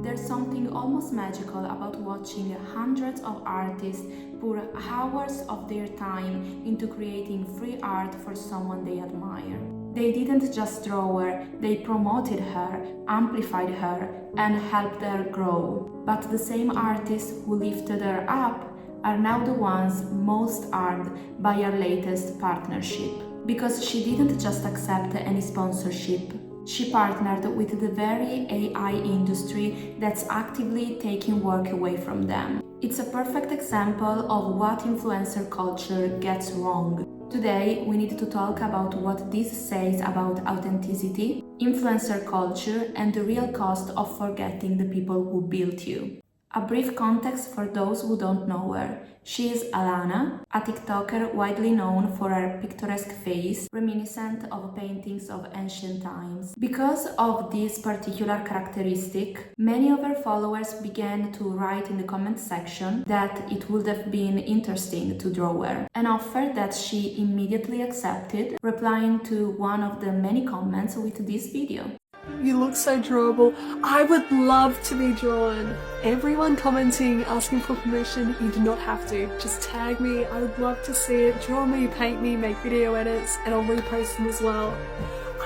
There's something almost magical about watching hundreds of artists pour hours of their time into creating free art for someone they admire. They didn't just draw her, they promoted her, amplified her, and helped her grow. But the same artists who lifted her up are now the ones most harmed by her latest partnership. Because she didn't just accept any sponsorship, she partnered with the very AI industry that's actively taking work away from them. It's a perfect example of what influencer culture gets wrong. Today, we need to talk about what this says about authenticity, influencer culture, and the real cost of forgetting the people who built you. A brief context for those who don't know her. She is Alana, a TikToker widely known for her picturesque face, reminiscent of paintings of ancient times. Because of this particular characteristic, many of her followers began to write in the comment section that it would have been interesting to draw her, an offer that she immediately accepted, replying to one of the many comments with this video. You look so drawable. I would love to be drawn. Everyone commenting, asking for permission, you do not have to. Just tag me, I would love to see it. Draw me, paint me, make video edits, and I'll repost them as well.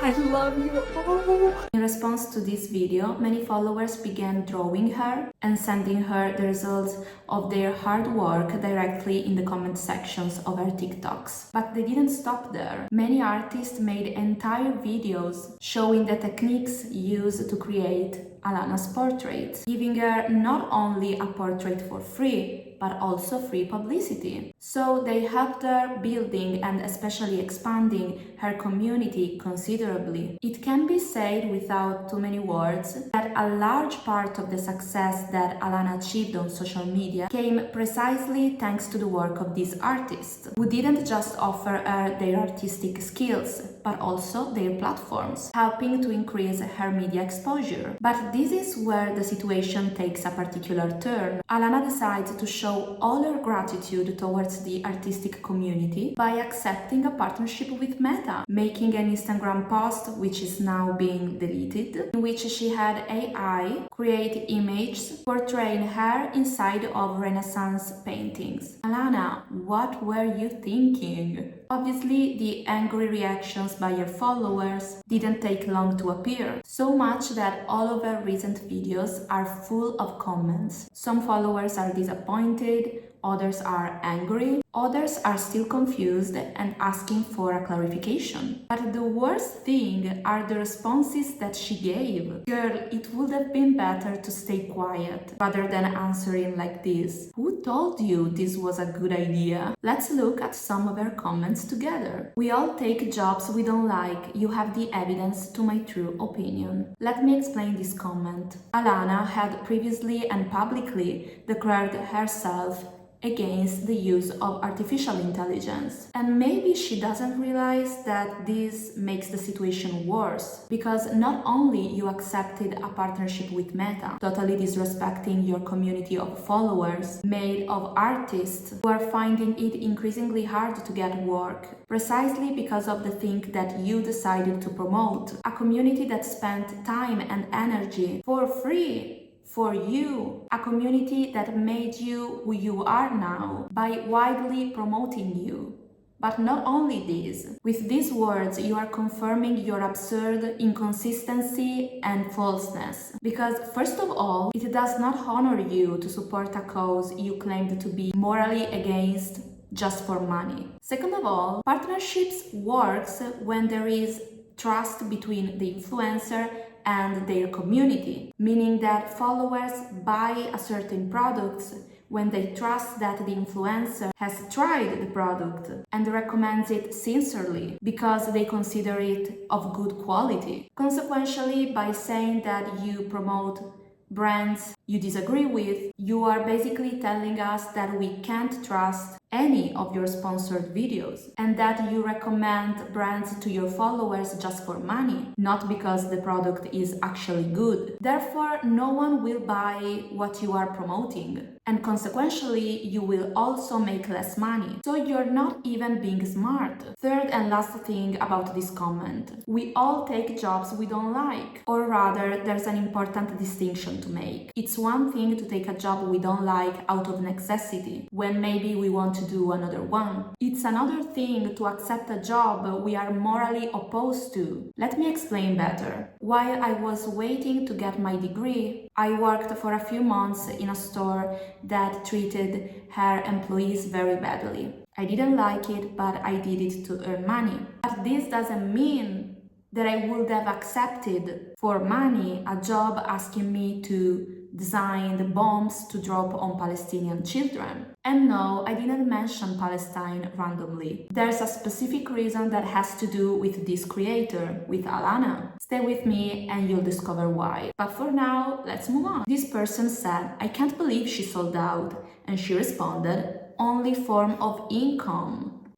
I love you all. In response to this video, many followers began drawing her and sending her the results of their hard work directly in the comment sections of her TikToks. But they didn't stop there. Many artists made entire videos showing the techniques used to create Alana's portrait, giving her not only a portrait for free, but also free publicity. So they helped her building and especially expanding her community considerably. It can be said without too many words that a large part of the success that Alana achieved on social media came precisely thanks to the work of these artists, who didn't just offer her their artistic skills, but also their platforms, helping to increase her media exposure. But this is where the situation takes a particular turn. Alana decides to show all her gratitude towards the artistic community by accepting a partnership with Meta, making an Instagram post, which is now being deleted, in which she had AI create images portraying her inside of Renaissance paintings. Alana, what were you thinking? Obviously, the angry reactions by her followers didn't take long to appear, so much that all of her recent videos are full of comments. Some followers are disappointed, others are angry, others are still confused and asking for a clarification. But the worst thing are the responses that she gave. Girl, it would have been better to stay quiet rather than answering like this. Who told you this was a good idea? Let's look at some of her comments together. We all take jobs we don't like. You have the evidence to my true opinion. Let me explain this comment. Alana had previously and publicly declared herself against the use of artificial intelligence. And maybe she doesn't realize that this makes the situation worse, because not only you accepted a partnership with Meta, totally disrespecting your community of followers, made of artists who are finding it increasingly hard to get work, precisely because of the thing that you decided to promote, a community that spent time and energy for free for you, a community that made you who you are now by widely promoting you. But not only this, with these words you are confirming your absurd inconsistency and falseness. Because first of all, it does not honor you to support a cause you claimed to be morally against just for money. Second of all, partnerships works when there is trust between the influencer and their community, meaning that followers buy a certain product when they trust that the influencer has tried the product and recommends it sincerely because they consider it of good quality. Consequently, by saying that you promote brands you disagree with, you are basically telling us that we can't trust any of your sponsored videos, and that you recommend brands to your followers just for money, not because the product is actually good. Therefore, no one will buy what you are promoting, and consequently, you will also make less money. So you're not even being smart. Third and last thing about this comment. We all take jobs we don't like. Or rather, there's an important distinction to make. It's one thing to take a job we don't like out of necessity, when maybe we want to do another one. It's another thing to accept a job we are morally opposed to. Let me explain better. While I was waiting to get my degree, I worked for a few months in a store that treated her employees very badly. I didn't like it, but I did it to earn money. But this doesn't mean that I would have accepted for money a job asking me to design the bombs to drop on Palestinian children. And no, I didn't mention Palestine randomly. There's a specific reason that has to do with this creator, with Alana. Stay with me and you'll discover why. But for now, let's move on. This person said, I can't believe she sold out. And she responded, only form of income.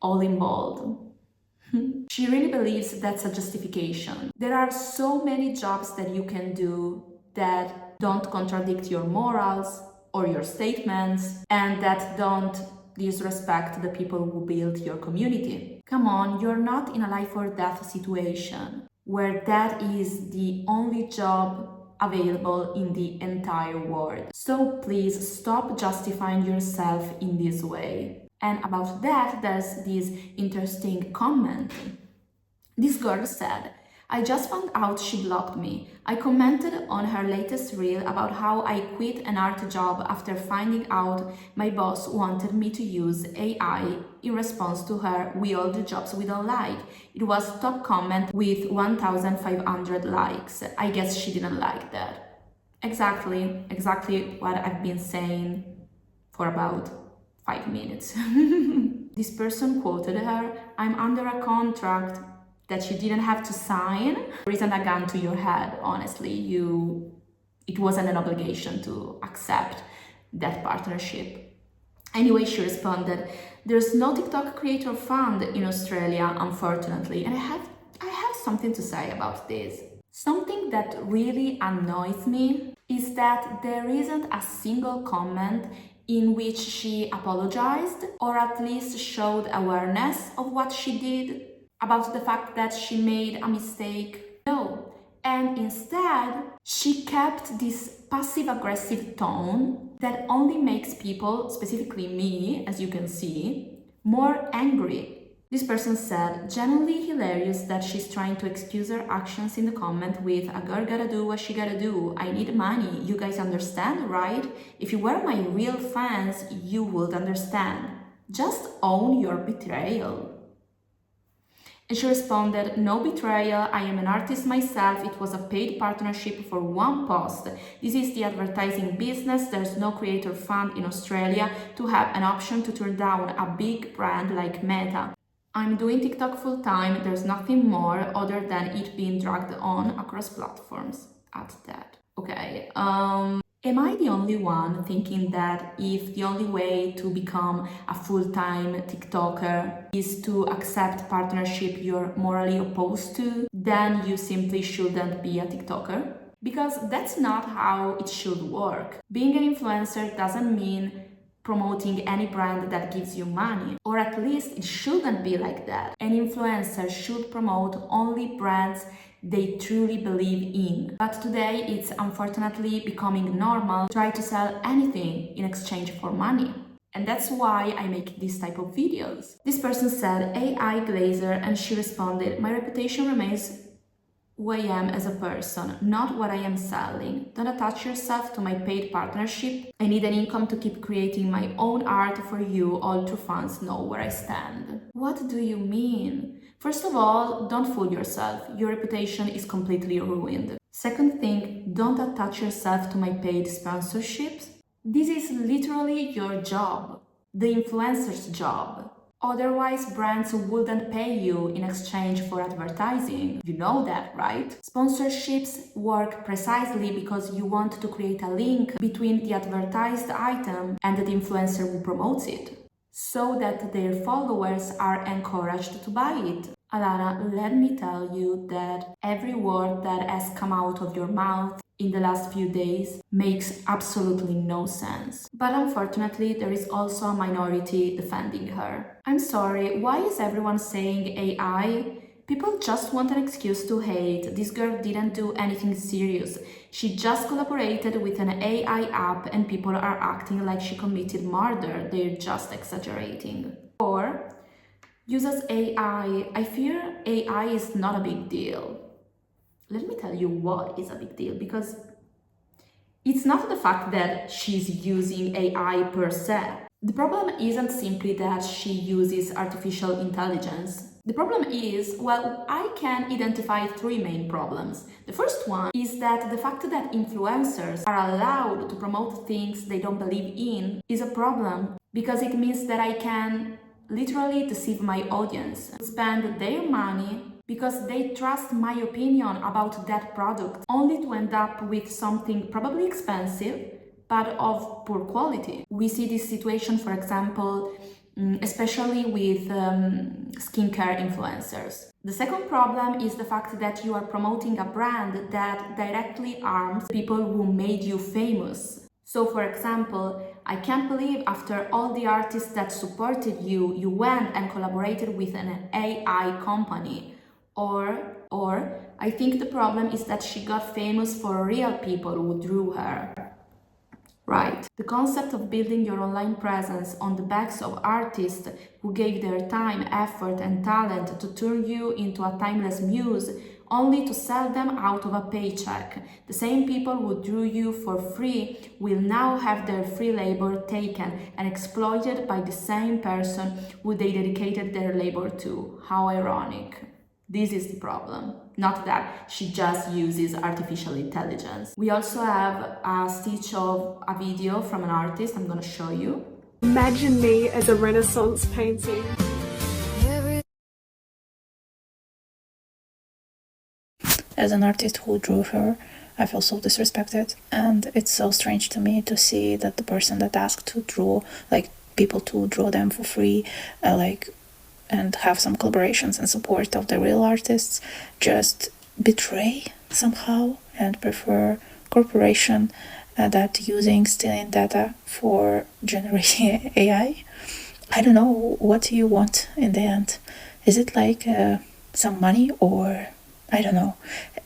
All in bold. She really believes that's a justification. There are so many jobs that you can do that don't contradict your morals or your statements and that don't disrespect the people who build your community. Come on, you're not in a life or death situation where that is the only job available in the entire world. So please stop justifying yourself in this way. And about that, there's this interesting comment. This girl said, I just found out she blocked me. I commented on her latest reel about how I quit an art job after finding out my boss wanted me to use AI in response to her "we all do jobs we don't like." It was top comment with 1,500 likes. I guess she didn't like that. Exactly what I've been saying for about 5 minutes. This person quoted her, I'm under a contract that you didn't have to sign. There isn't a gun to your head, honestly. It wasn't an obligation to accept that partnership. Anyway, she responded, there's no TikTok creator fund in Australia, unfortunately. And I have something to say about this. Something that really annoys me is that there isn't a single comment in which she apologized or at least showed awareness of what she did, about the fact that she made a mistake. No. And instead, she kept this passive-aggressive tone that only makes people, specifically me, as you can see, more angry. This person said, genuinely hilarious that she's trying to excuse her actions in the comment with a girl gotta do what she gotta do. I need money. You guys understand, right? If you were my real fans, you would understand. Just own your betrayal. And she responded, no betrayal, I am an artist myself, it was a paid partnership for one post. This is the advertising business, there's no creator fund in Australia to have an option to turn down a big brand like Meta. I'm doing TikTok full time, there's nothing more other than it being dragged on across platforms at that. Okay, am I the only one thinking that if the only way to become a full-time TikToker is to accept partnership you're morally opposed to, then you simply shouldn't be a TikToker? Because that's not how it should work. Being an influencer doesn't mean promoting any brand that gives you money, or at least it shouldn't be like that. An influencer should promote only brands they truly believe in. But today it's unfortunately becoming normal to try to sell anything in exchange for money. And that's why I make this type of videos. This person said AI glazer and she responded, my reputation remains who I am as a person, not what I am selling. Don't attach yourself to my paid partnership. I need an income to keep creating my own art for you. All true fans know where I stand. What do you mean? First of all, don't fool yourself. Your reputation is completely ruined. Second thing, don't attach yourself to my paid sponsorships. This is literally your job, the influencer's job. Otherwise, brands wouldn't pay you in exchange for advertising. You know that, right? Sponsorships work precisely because you want to create a link between the advertised item and the influencer who promotes it, so that their followers are encouraged to buy it. Alana, let me tell you that every word that has come out of your mouth in the last few days makes absolutely no sense. But unfortunately, there is also a minority defending her. I'm sorry, why is everyone saying AI? People just want an excuse to hate. This girl didn't do anything serious. She just collaborated with an AI app and people are acting like she committed murder. They're just exaggerating. Or uses AI. I fear AI is not a big deal. Let me tell you what is a big deal, because it's not the fact that she's using AI per se. The problem isn't simply that she uses artificial intelligence. The problem is, well, I can identify three main problems. The first one is that the fact that influencers are allowed to promote things they don't believe in is a problem, because it means that I can literally deceive my audience, spend their money because they trust my opinion about that product, only to end up with something probably expensive but of poor quality. We see this situation, for example, especially with skincare influencers. The second problem is the fact that you are promoting a brand that directly harms people who made you famous. So, for example, I can't believe after all the artists that supported you, you went and collaborated with an AI company. Or I think the problem is that she got famous for real people who drew her. Right. The concept of building your online presence on the backs of artists who gave their time, effort, and talent to turn you into a timeless muse only to sell them out of a paycheck. The same people who drew you for free will now have their free labor taken and exploited by the same person who they dedicated their labor to. How ironic. This is the problem, not that she just uses artificial intelligence. We also have a stitch of a video from an artist. I'm going to show you. Imagine me as a Renaissance painting. As an artist who drew her, I feel so disrespected, and it's so strange to me to see that the person that asked to draw, like people to draw them for free, and have some collaborations and support of the real artists, just betray somehow and prefer corporation that stealing data for generating AI. I don't know, what do you want in the end? Is it like some money, or I don't know.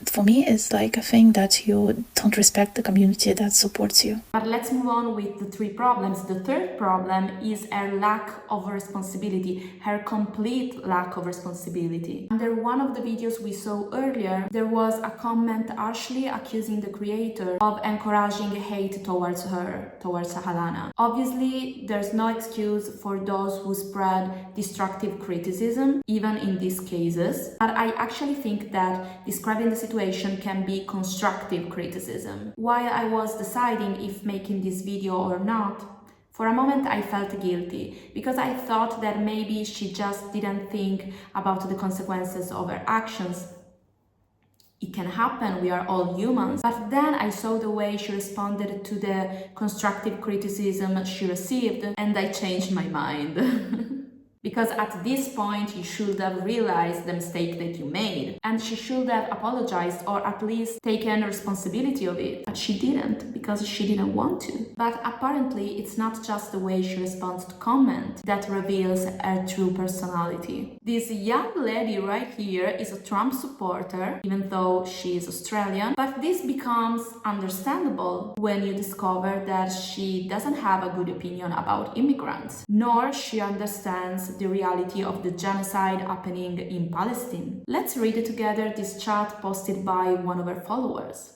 For me, it's like a thing that you don't respect the community that supports you. But let's move on with the three problems. The third problem is her lack of responsibility, her complete lack of responsibility. Under one of the videos we saw earlier, there was a comment harshly accusing the creator of encouraging hate towards her, towards Alana. Obviously, there's no excuse for those who spread destructive criticism, even in these cases. But I actually think that describing the situation can be constructive criticism. While I was deciding if making this video or not, for a moment I felt guilty, because I thought that maybe she just didn't think about the consequences of her actions. It can happen, we are all humans. But then I saw the way she responded to the constructive criticism she received, and I changed my mind. Because at this point you should have realized the mistake that you made, and she should have apologized or at least taken responsibility of it. But she didn't, because she didn't want to. But apparently it's not just the way she responds to comment that reveals her true personality. This young lady right here is a Trump supporter, even though she is Australian, but this becomes understandable when you discover that she doesn't have a good opinion about immigrants, nor she understands the reality of the genocide happening in Palestine. Let's read together this chat posted by one of her followers.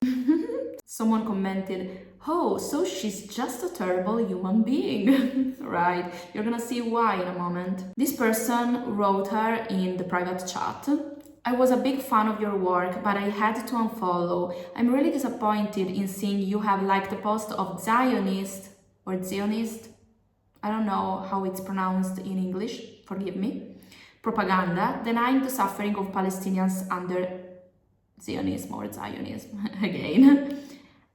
Someone commented, "Oh, so she's just a terrible human being." Right, you're gonna see why in a moment. This person wrote her in the private chat, "I was a big fan of your work, but I had to unfollow. I'm really disappointed in seeing you have liked a post of Zionist, I don't know how it's pronounced in English, forgive me, propaganda denying the suffering of Palestinians under Zionism or Zionism again,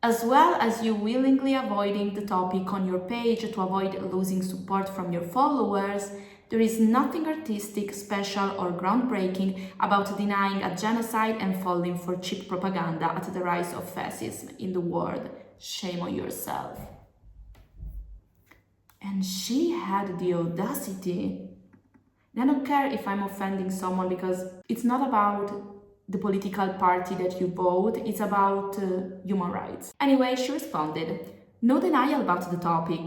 as well as you willingly avoiding the topic on your page to avoid losing support from your followers. There is nothing artistic, special, or groundbreaking about denying a genocide and falling for cheap propaganda at the rise of fascism in the world. Shame on yourself. And she had the audacity. I don't care if I'm offending someone, because it's not about the political party that you vote, it's about human rights. Anyway, she responded, no denial about the topic.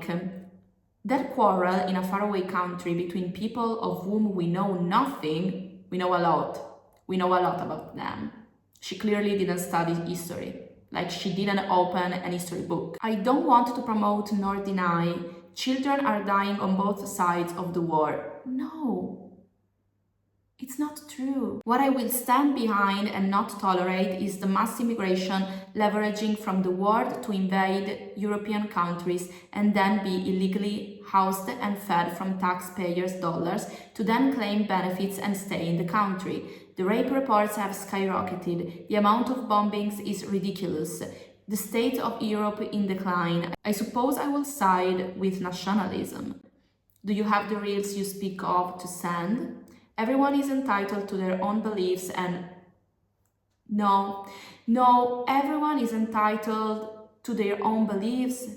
That quarrel in a faraway country between people of whom we know nothing, we know a lot. We know a lot about them. She clearly didn't study history, like she didn't open an history book. I don't want to promote nor deny children are dying on both sides of the war. No, it's not true. What I will stand behind and not tolerate is the mass immigration leveraging from the world to invade European countries and then be illegally housed and fed from taxpayers' dollars to then claim benefits and stay in the country. The rape reports have skyrocketed. The amount of bombings is ridiculous. The state of Europe in decline. I suppose I will side with nationalism. Do you have the reels you speak of to send? Everyone is entitled to their own beliefs and... No, everyone is entitled to their own beliefs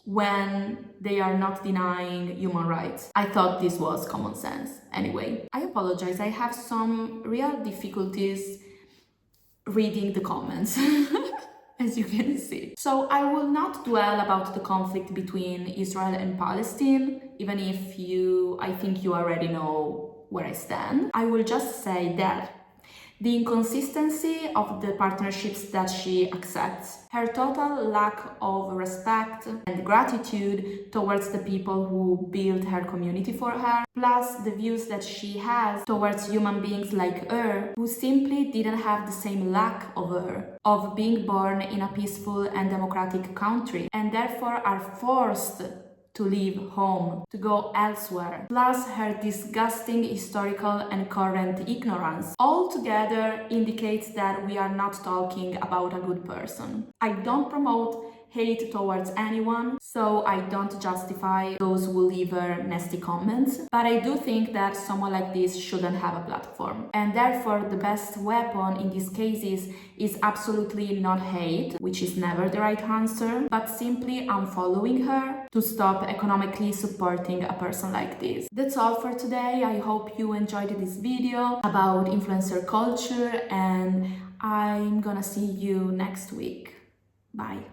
when they are not denying human rights. I thought this was common sense. Anyway, I apologize. I have some real difficulties reading the comments. As you can see. So I will not dwell about the conflict between Israel and Palestine, even if I think you already know where I stand. I will just say that the inconsistency of the partnerships that she accepts, her total lack of respect and gratitude towards the people who built her community for her, plus the views that she has towards human beings like her, who simply didn't have the same lack of her, of being born in a peaceful and democratic country, and therefore are forced to leave home, to go elsewhere, plus her disgusting historical and current ignorance, all together indicates that we are not talking about a good person. I don't promote hate towards anyone, so I don't justify those who leave her nasty comments, but I do think that someone like this shouldn't have a platform. And therefore the best weapon in these cases is absolutely not hate, which is never the right answer, but simply unfollowing her to stop economically supporting a person like this. That's all for today. I hope you enjoyed this video about influencer culture, and I'm gonna see you next week. Bye.